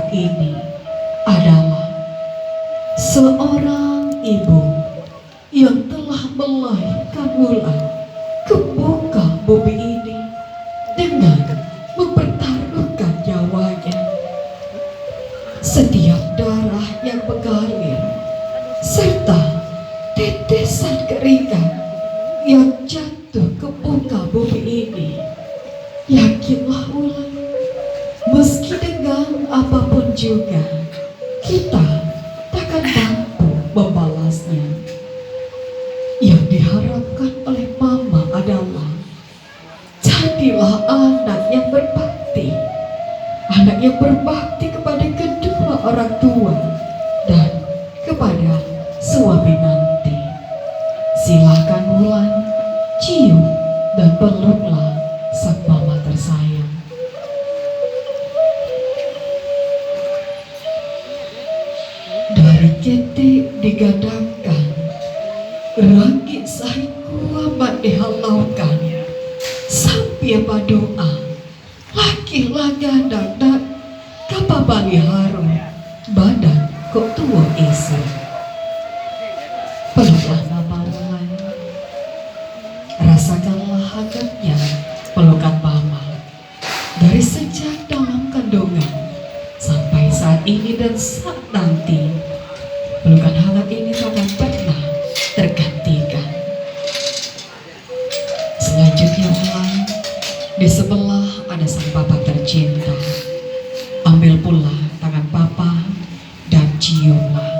saat ini adalah seorang ibu yang telah melahirkan Wulan ke muka bumi ini dengan mempertaruhkan nyawanya. Setiap darah yang mengalir serta tetesan keringat yang jatuh ke muka bumi ini, yakinlah Wulan, meski dengan apapun juga kita takkan mampu membalasnya. Yang diharapkan oleh Mama adalah jadilah anak yang berbakti, anak yang berbakti kepada kedua orang tua dan kepada suami nanti. Silakan Wulan, cium dan peluklah sang mama tersayang. Dari ketik digadangkan, rangit sahih kuamat dihalaukan, sampai berdoa, laki lagadang dan kapabali harum, badan kok tua isi. Peluklah Mama Wulan, rasakanlah hangatnya pelukan Mama dari sejak dalam kandungan sampai saat ini dan saat nanti. Pelukan hangat ini takkan pernah tergantikan. Selanjutnya Wulan, di sebelah ada sang papa tercinta. Ambil pula tangan papa dan ciumlah.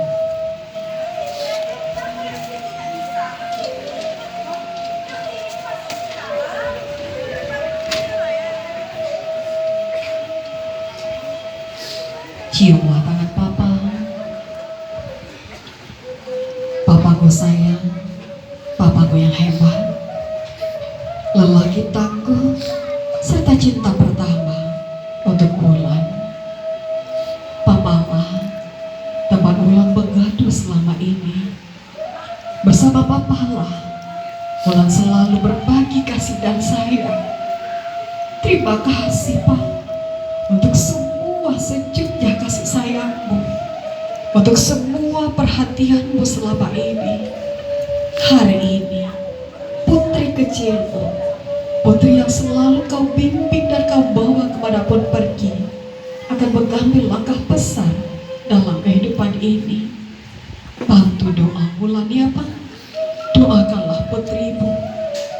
Ciumlah tangan papa. Papaku sayang, papaku yang hebat, lelaki tangguh serta cinta pertama untuk Wulan. Mama, tempat Wulan begaduh selama ini. Bersama papalah Wulan selalu berbagi kasih dan sayang. Terima kasih Pak untuk semua sejuknya kasih sayangmu, untuk semua perhatianmu selama ini. Hari ini putri kecilmu, putri yang selalu kau bimbing dan kau bawa kemanapun pergi, akan mengambil langkah besar dalam kehidupan ini. Bantu doa Wulan ya Pak. Doakanlah putrimu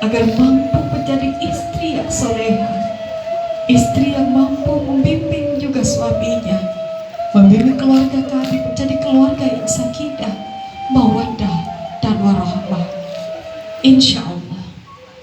agar mampu menjadi istri yang soleha, istri yang mampu membimbing juga suaminya, membimbing keluarga kami menjadi keluarga yang sakinah, mawaddah dan warahmah. Insya Allah